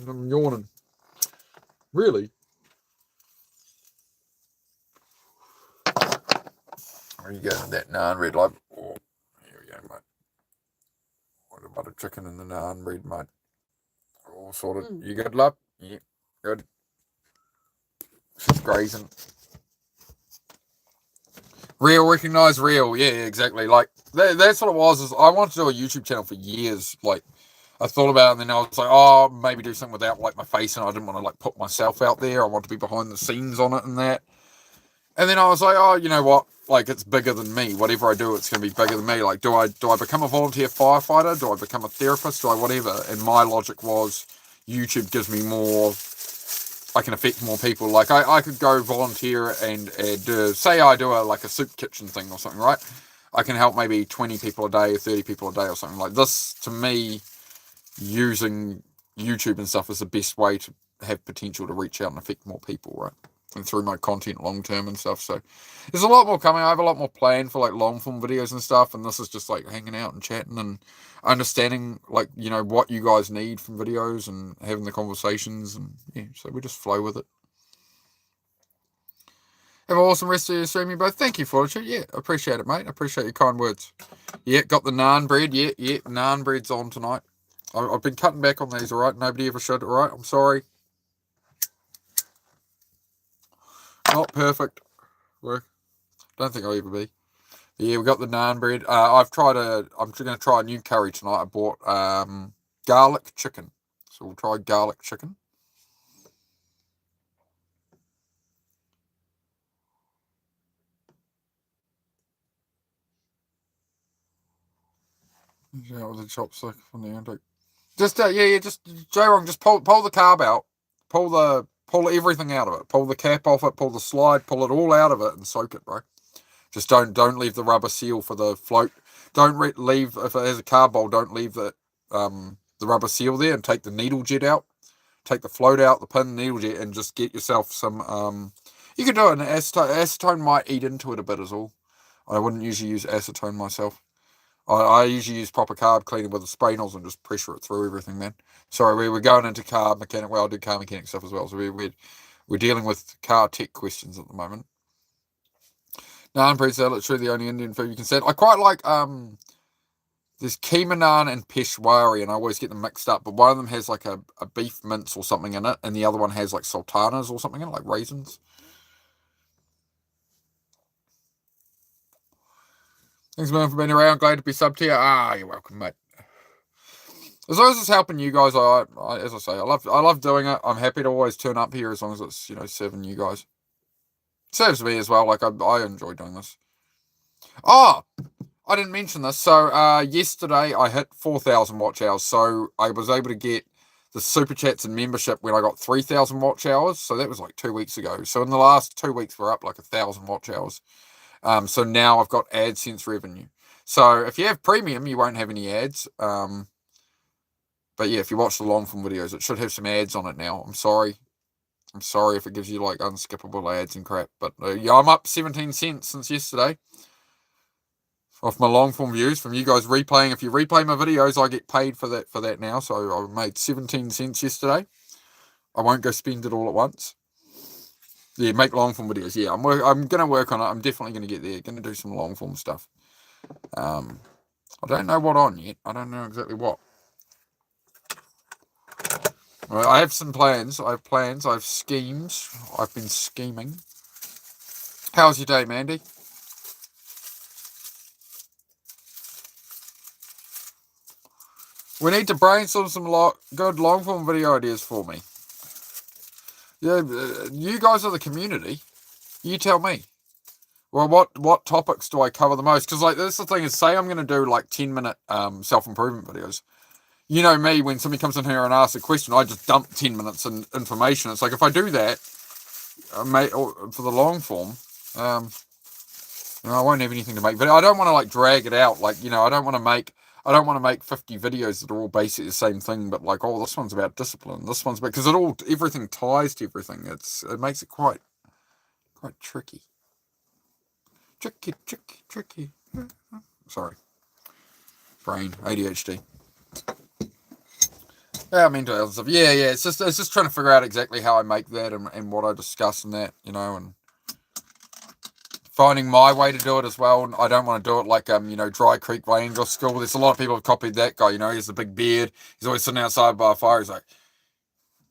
I'm yawning. Really? Where you going with that naan red light? Oh, here we go, mate. What a butter chicken and the naan red, mate. All sorted. You good, love? Yeah, good. She's grazing. Real, recognise real. Yeah, exactly. Like, that's what it was. Is I wanted to do a YouTube channel for years. Like, I thought about it, and then I was like, oh, maybe do something without, like, my face, and I didn't want to, like, put myself out there. I want to be behind the scenes on it and that. And then I was like, oh, you know what? Like, it's bigger than me. Whatever I do, it's going to be bigger than me. Like, do I become a volunteer firefighter? Do I become a therapist? Do I whatever? And my logic was YouTube gives me more... I can affect more people. Like, I could go volunteer and say I do a soup kitchen thing or something, right? I can help maybe 20 people a day, 30 people a day or something. Like, this, to me, using YouTube and stuff is the best way to have potential to reach out and affect more people, right? And through my content long term and stuff. So there's a lot more coming. I have a lot more planned for, like, long form videos and stuff, and this is just like hanging out and chatting and understanding, like, you know, what you guys need from videos and having the conversations, and yeah, so we just flow with it. Have an awesome rest of your streaming, both. Thank you, Fortitude. Yeah, appreciate it, mate. Appreciate your kind words. Yeah, got the naan bread. Yeah, naan bread's on tonight. I've been cutting back on these, all right? Nobody ever should, all right? I'm sorry. Not perfect. Work. Don't think I'll ever be. Yeah, we got the naan bread. I'm going to try a new curry tonight. I bought garlic chicken. So we'll try garlic chicken. Yeah, with the chopstick from the antique. Just J-Wrong, just pull the carb out. Pull everything out of it. Pull the cap off it, pull the slide, pull it all out of it and soak it, bro. Just don't leave the rubber seal for the float. Don't leave, if it has a carb bowl, don't leave the rubber seal there, and take the needle jet out. Take the float out, the pin, needle jet, and just get yourself some, you can do it in acetone. Acetone might eat into it a bit as well. I wouldn't usually use acetone myself. I usually use proper carb cleaner with a spray nozzle and just pressure it through everything, man. Sorry, we were going into car mechanic. Well, I do car mechanic stuff as well. So we're dealing with car tech questions at the moment. Naan bread salad, true, the only Indian food you can set. I quite like there's keema naan and peshwari, and I always get them mixed up. But one of them has like a beef mince or something in it, and the other one has like sultanas or something in it, like raisins. Thanks, man, for being around. Glad to be sub tier. You're welcome, mate. As long as it's helping you guys, as I say, I love doing it. I'm happy to always turn up here as long as it's, you know, serving you guys. It serves me as well. Like, I enjoy doing this. Oh, I didn't mention this. So yesterday I hit 4,000 watch hours. So I was able to get the super chats and membership when I got 3,000 watch hours. So that was like 2 weeks ago. So in the last 2 weeks we're up like 1,000 watch hours. So now I've got AdSense revenue. So if you have premium, you won't have any ads. But yeah, if you watch the long form videos, it should have some ads on it now. I'm sorry if it gives you like unskippable ads and crap. But yeah, I'm up 17 cents since yesterday off my long form views from you guys replaying. If you replay my videos, I get paid for that now. So I made 17 cents yesterday. I won't go spend it all at once. Yeah, make long form videos. Yeah, I'm gonna work on it. I'm definitely gonna get there. Gonna do some long form stuff. I don't know what on yet. I don't know exactly what. I have some plans. I have plans. I have schemes. I've been scheming. How's your day, Mandy? We need to brainstorm some good long form video ideas for me. Yeah, you guys are the community. You tell me. Well, what topics do I cover the most? Because like this, the thing is, say I'm going to do like 10-minute self improvement videos. You know me, when somebody comes in here and asks a question, I just dump 10 minutes in information. It's like if I do that, for the long form, I won't have anything to make. But I don't want to like drag it out. Like, I don't want to make 50 videos that are all basically the same thing. But like, oh, this one's about discipline. This one's about, because everything ties to everything. It makes it quite tricky. Tricky. Sorry. Brain, ADHD. Yeah, mental health stuff. Yeah. It's just trying to figure out exactly how I make that and what I discuss in that, and finding my way to do it as well. I don't want to do it like Dry Creek by English School. There's a lot of people who've copied that guy. He has the big beard. He's always sitting outside by a fire. He's like,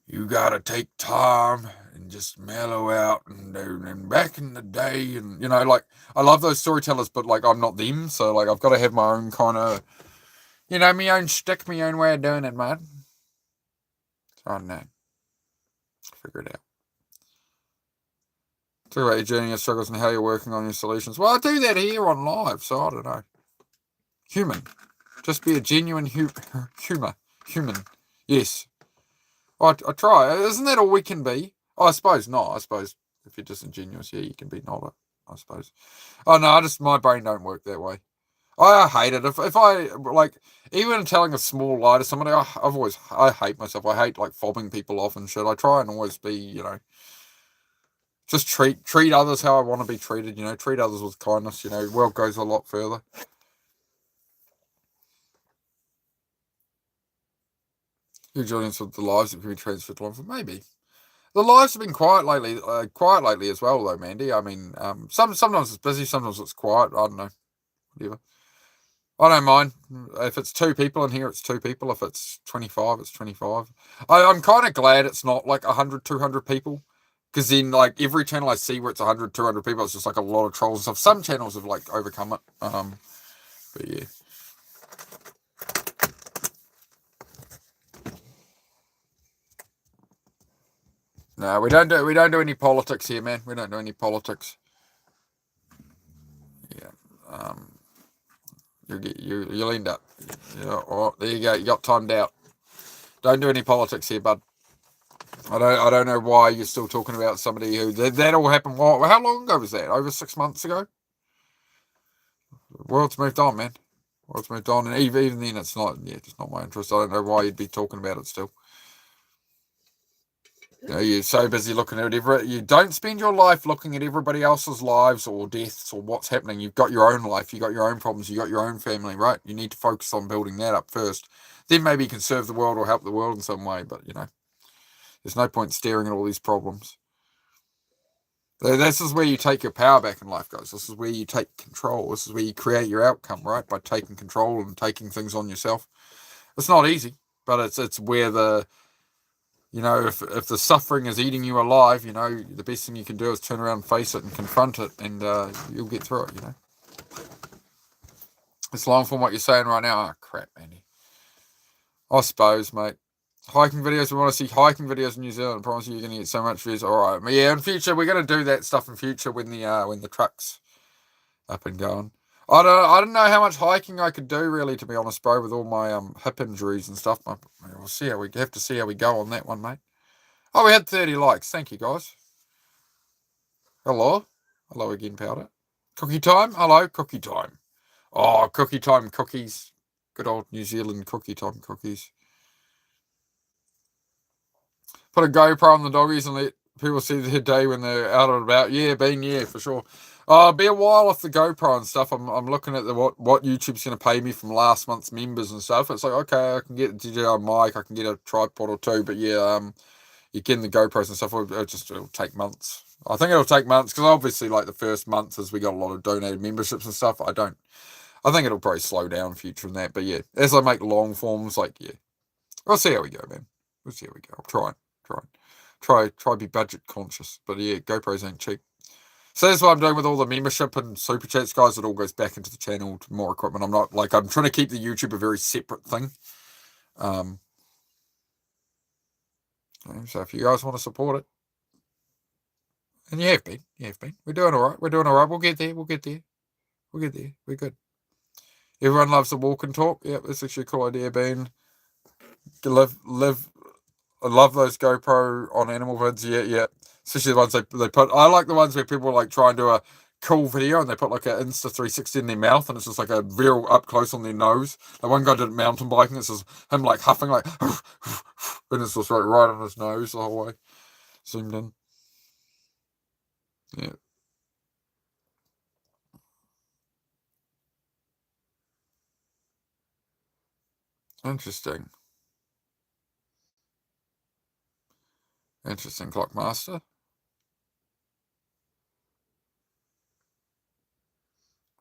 you gotta take time and just mellow out and back in the day, and like, I love those storytellers, but like I'm not them, so like I've got to have my own kind of my own shtick, my own way of doing it, man. So I don't know. Figure it out. Talk about your journey, your struggles, and how you're working on your solutions. Well, I do that here on live, so I don't know. Human. Just be a genuine human. Yes. I try. Isn't that all we can be? Oh, I suppose not. I suppose if you're disingenuous, yeah, you can be not, I suppose. Oh, no, my brain don't work that way. I hate it. If I, like, even telling a small lie to somebody, I hate myself. I hate, like, fobbing people off and shit. I try and always be, just treat others how I want to be treated, treat others with kindness, the world goes a lot further. Huge audience with the lives that can be transferred to life. Maybe. The lives have been quiet lately as well, though, Mandy. I mean, sometimes it's busy, sometimes it's quiet. I don't know. Whatever. I don't mind. If it's 2 people in here, it's 2 people. If it's 25, it's 25. I'm kind of glad it's not like 100, 200 people. Because then, like, every channel I see where it's 100, 200 people, it's just like a lot of trolls and stuff. Some channels have, like, overcome it. But yeah. No, we don't do any politics here, man. We don't do any politics. Yeah. You'll end up. Yeah. Oh, there you go. You got timed out. Don't do any politics here, bud. I don't know why you're still talking about somebody who that all happened. How long ago was that? Over 6 months ago. The world's moved on, man. The world's moved on, and even then, it's not. Yeah, it's not my interest. I don't know why you'd be talking about it still. You're so busy looking at you don't spend your life looking at everybody else's lives or deaths or what's happening. You've got your own life. You've got your own problems. You've got your own family, right? You need to focus on building that up first. Then maybe you can serve the world or help the world in some way. But, there's no point staring at all these problems. This is where you take your power back in life, guys. This is where you take control. This is where you create your outcome, right? By taking control and taking things on yourself. It's not easy, but it's where if the suffering is eating you alive, the best thing you can do is turn around, face it, and confront it, and you'll get through it, It's long from what you're saying right now. Oh, crap, Mandy. I suppose, mate. Hiking videos, we want to see hiking videos in New Zealand. I promise you, you're going to get so much views. All right. But yeah, in future, we're going to do that stuff in future when the truck's up and going. I don't know how much hiking I could do, really, to be honest, bro, with all my hip injuries and stuff. We'll see how we have to see how we go on that one, mate. Oh, we had 30 likes. Thank you, guys. Hello again, Powder. Cookie time. Hello, cookie time. Oh, cookie time cookies. Good old New Zealand cookie time cookies. Put a GoPro on the doggies and let people see their day when they're out and about. Yeah, for sure. It'll be a while off the GoPro and stuff. I'm looking at what YouTube's going to pay me from last month's members and stuff. It's like, okay, I can get a DJI mic, I can get a tripod or 2, but yeah, getting the GoPros and stuff, it'll take months. I think it'll take months because obviously, like the first month, as we got a lot of donated memberships and stuff, I think it'll probably slow down future in that. But yeah, as I make long forms, like yeah, we'll see how we go, man. We'll see how we go. I'll try be budget conscious. But yeah, GoPros ain't cheap. So that's what I'm doing with all the membership and super chats, guys. It all goes back into the channel to more equipment. I'm trying to keep the YouTube a very separate thing. So if you guys want to support it, and you have been, we're doing all right. We'll get there. We're good. Everyone loves the walk and talk. Yeah, that's actually a cool idea, Ben. Live. I love those GoPro on animal vids. Yeah. Especially the ones they put. I like the ones where people like try and do a cool video and they put like an Insta 360 in their mouth and it's just like a real up close on their nose. Like one guy did mountain biking. It's just him like huffing like, and it's just right on his nose the whole way, zoomed in. Yeah. Interesting, Clockmaster.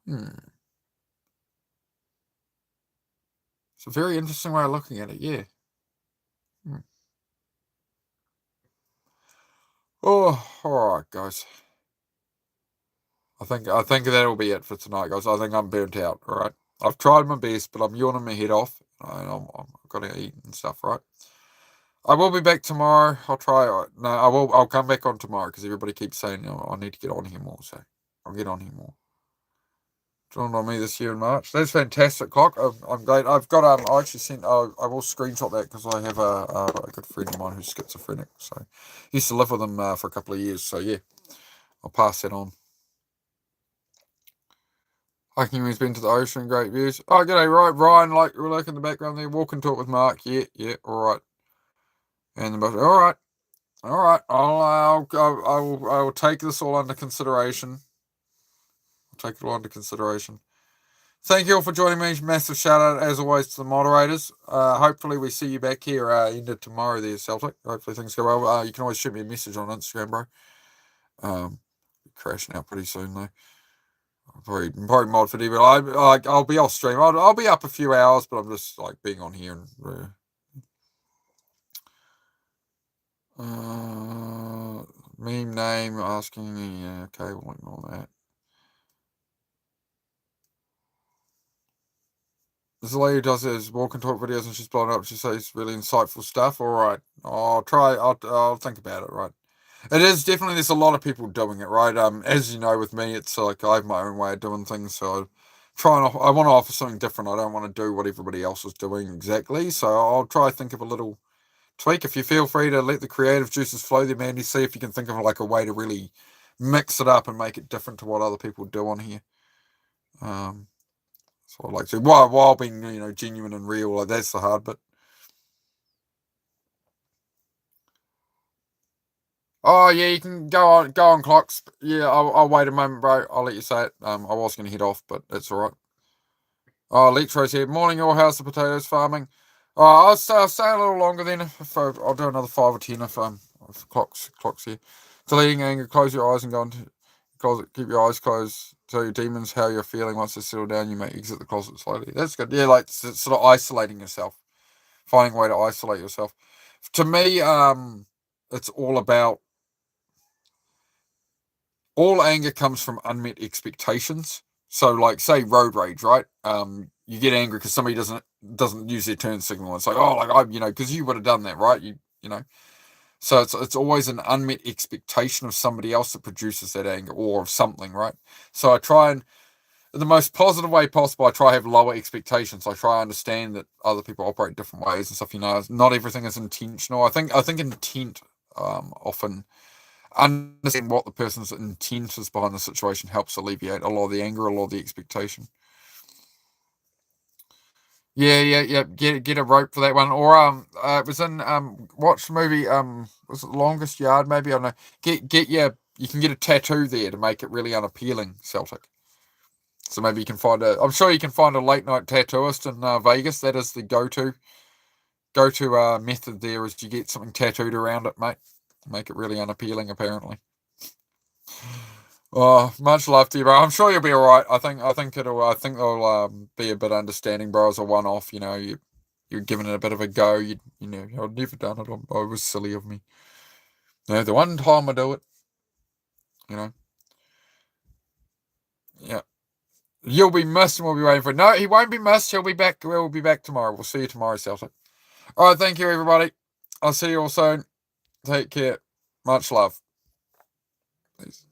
It's a very interesting way of looking at it. Yeah. Oh, all right, guys. I think that'll be it for tonight, guys. I think I'm burnt out. All right, I've tried my best, but I'm yawning my head off, and I've got to eat and stuff. Right. I will be back tomorrow. I'll try. No, I will. I'll come back on tomorrow because everybody keeps saying I need to get on here more. So I'll get on here more. Joined on me this year in March. That's fantastic, Clock. I'm glad. I've got I actually sent. I will screenshot that because I have a good friend of mine who's schizophrenic. So I used to live with him for a couple of years. So yeah, I'll pass that on. Hiking has been to the ocean, great views. Oh, g'day, right, Ryan. Like we're looking in the background there. Walk and talk with Mark. Yeah, all right. And the all right. I will take this all under consideration. I'll take it all under consideration. Thank you all for joining me. Massive shout out as always to the moderators. Hopefully we see you back here end of tomorrow there, Celtic. Hopefully things go well. You can always shoot me a message on Instagram, bro. Crashing out pretty soon though. Probably mod for D, but I'll be off stream. I'll be up a few hours, but I'm just like being on here and meme name asking. Yeah, okay, we'll ignore that. This lady who does his walk and talk videos and she's blown up. She says really insightful stuff. All right, I'll try. I'll think about it. Right. It is definitely. There's a lot of people doing it, right? As you know, with me, it's like I have my own way of doing things. So I want to offer something different. I don't want to do what everybody else is doing exactly. So I'll try to think of a little tweak. If you feel free to let the creative juices flow there, Mandy, see if you can think of like a way to really mix it up and make it different to what other people do on here. So I'd like to while being genuine and real. Like that's the hard bit. Oh yeah, you can go on Clocks. Yeah, I'll wait a moment, bro. I'll let you say it. I was going to head off, but it's all right. Oh, Letro's here. Morning, all. How's the potatoes farming? I'll stay a little longer then. I'll do another 5 or 10 if Clocks here. Deleting anger. Close your eyes and go into closet. Keep your eyes closed. Tell your demons how you're feeling. Once they settle down, you may exit the closet slowly. That's good. Yeah, like sort of isolating yourself, finding a way to isolate yourself. To me, it's all about. All anger comes from unmet expectations. So, like, say road rage, right? You get angry because somebody doesn't use their turn signal. It's like, oh, like because you would have done that, right? You know. So it's always an unmet expectation of somebody else that produces that anger or of something, right? So I try and, in the most positive way possible, I try to have lower expectations. I try to understand that other people operate different ways and stuff. Not everything is intentional. I think intent often. Understand what the person's intent is behind the situation helps alleviate a lot of the anger, a lot of the expectation. Yeah. Get a rope for that one, or it was in watch the movie was it Longest Yard? Maybe I don't know. Get you can get a tattoo there to make it really unappealing, Celtic. So maybe you can find I'm sure you can find a late night tattooist in Vegas. That is the go-to. go-to method there is you get something tattooed around it, mate. Make it really unappealing, apparently. Oh, much love to you, bro. I'm sure you'll be all right. I think they'll be a bit understanding, bro. As a one-off, you're giving it a bit of a go. I've never done it. It was silly of me. The one time I do it, yeah. You'll be missed and we'll be waiting for it. No, he won't be missed. He'll be back. We'll be back tomorrow. We'll see you tomorrow, Celtic. All right, thank you, everybody. I'll see you all soon. Take care. Much love. Peace.